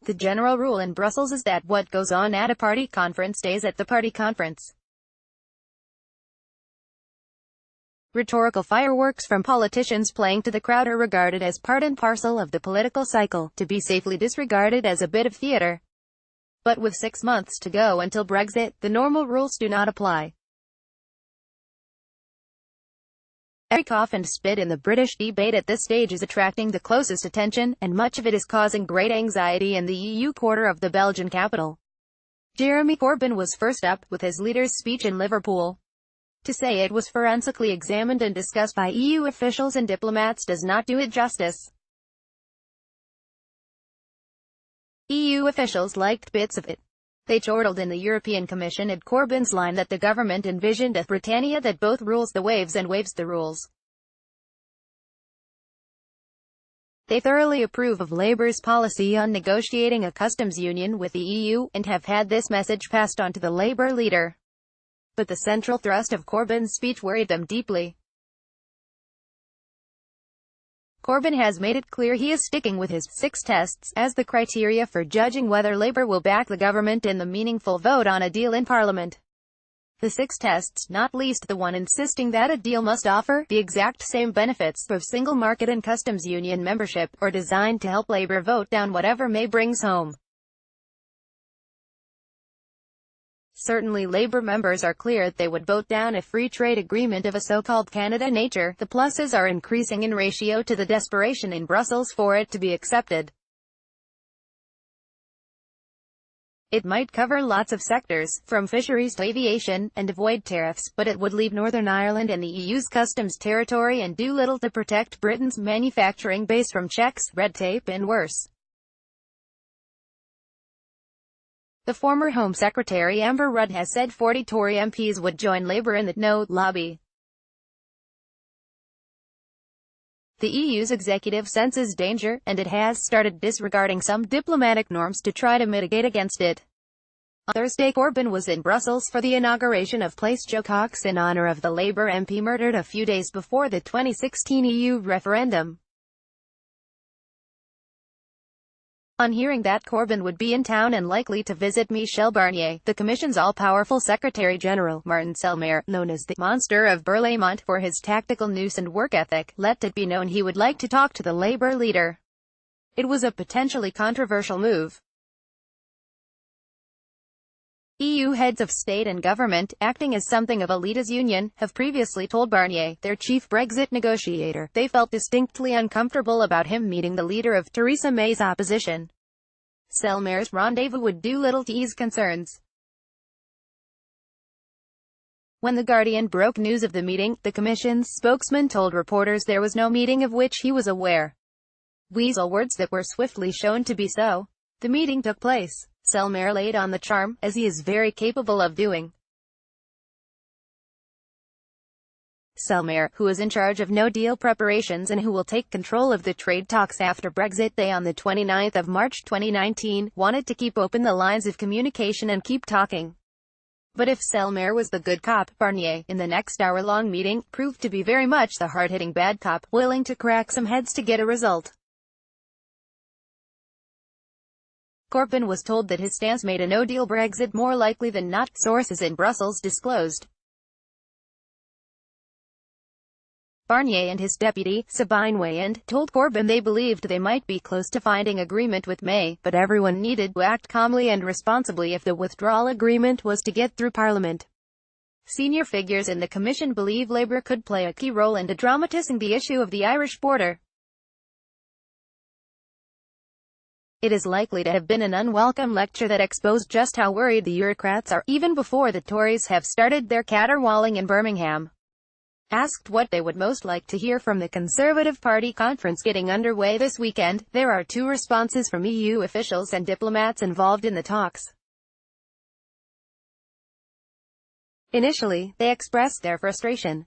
The general rule in Brussels is that what goes on at a party conference stays at the party conference. Rhetorical fireworks from politicians playing to the crowd are regarded as part and parcel of the political cycle, to be safely disregarded as a bit of theatre. But with 6 months to go until Brexit, the normal rules do not apply. Every cough and spit in the British debate at this stage is attracting the closest attention, and much of it is causing great anxiety in the EU quarter of the Belgian capital. Jeremy Corbyn was first up, with his leader's speech in Liverpool. To say it was forensically examined and discussed by EU officials and diplomats does not do it justice. EU officials liked bits of it. They chortled in the European Commission at Corbyn's line that the government envisioned a Britannia that both rules the waves and waves the rules. They thoroughly approve of Labour's policy on negotiating a customs union with the EU, and have had this message passed on to the Labour leader. But the central thrust of Corbyn's speech worried them deeply. Corbyn has made it clear he is sticking with his 6 tests as the criteria for judging whether Labour will back the government in the meaningful vote on a deal in Parliament. The 6 tests, not least the one insisting that a deal must offer the exact same benefits of single market and customs union membership, or designed to help Labour vote down whatever May brings home. Certainly Labour members are clear they would vote down a free trade agreement of a so-called Canada nature. The pluses are increasing in ratio to the desperation in Brussels for it to be accepted. It might cover lots of sectors, from fisheries to aviation, and avoid tariffs, but it would leave Northern Ireland in the EU's customs territory and do little to protect Britain's manufacturing base from checks, red tape and worse. The former Home Secretary Amber Rudd has said 40 Tory MPs would join Labour in the No lobby. The EU's executive senses danger, and it has started disregarding some diplomatic norms to try to mitigate against it. On Thursday, Corbyn was in Brussels for the inauguration of Place Joe Cox in honour of the Labour MP murdered a few days before the 2016 EU referendum. On hearing that Corbyn would be in town and likely to visit Michel Barnier, the Commission's all-powerful Secretary-General, Martin Selmayr, known as the Monster of Berlaymont for his tactical nous and work ethic, let it be known he would like to talk to the Labour leader. It was a potentially controversial move. EU heads of state and government, acting as something of a leaders' union, have previously told Barnier, their chief Brexit negotiator, they felt distinctly uncomfortable about him meeting the leader of Theresa May's opposition. Selmayr's rendezvous would do little to ease concerns. When The Guardian broke news of the meeting, the Commission's spokesman told reporters there was no meeting of which he was aware. Weasel words that were swiftly shown to be so. The meeting took place. Selmayr laid on the charm, as he is very capable of doing. Selmayr, who is in charge of no-deal preparations and who will take control of the trade talks after Brexit Day on the 29th of March 2019, wanted to keep open the lines of communication and keep talking. But if Selmayr was the good cop, Barnier, in the next hour-long meeting, proved to be very much the hard-hitting bad cop, willing to crack some heads to get a result. Corbyn was told that his stance made a no-deal Brexit more likely than not, sources in Brussels disclosed. Barnier and his deputy, Sabine Weyand, told Corbyn they believed they might be close to finding agreement with May, but everyone needed to act calmly and responsibly if the withdrawal agreement was to get through Parliament. Senior figures in the Commission believe Labour could play a key role in dedramatising the issue of the Irish border. It is likely to have been an unwelcome lecture that exposed just how worried the Eurocrats are, even before the Tories have started their caterwauling in Birmingham. Asked what they would most like to hear from the Conservative Party conference getting underway this weekend, there are 2 responses from EU officials and diplomats involved in the talks. Initially, they expressed their frustration.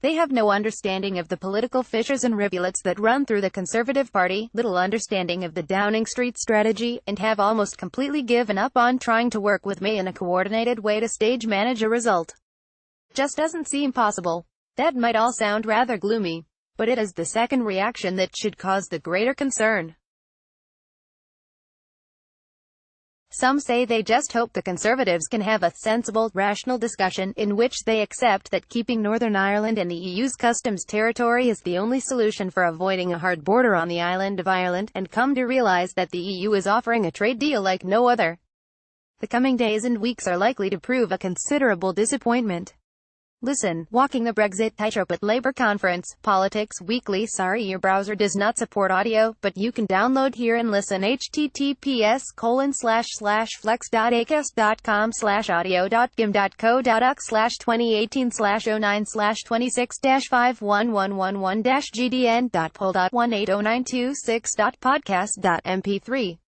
They have no understanding of the political fissures and rivulets that run through the Conservative Party, little understanding of the Downing Street strategy, and have almost completely given up on trying to work with May in a coordinated way to stage manage a result. just doesn't seem possible. That might all sound rather gloomy, but it is the second reaction that should cause the greater concern. Some say they just hope the Conservatives can have a sensible, rational discussion, in which they accept that keeping Northern Ireland in the EU's customs territory is the only solution for avoiding a hard border on the island of Ireland, and come to realize that the EU is offering a trade deal like no other. The coming days and weeks are likely to prove a considerable disappointment. Listen, Walking the Brexit Tightrope at Labour Conference, Politics Weekly. Sorry your browser does not support audio, but you can download here and listen. https://flex.acast.com/audio.gim.co.uk/2018/09/26-51111-gdn.pol.180926.podcast.mp3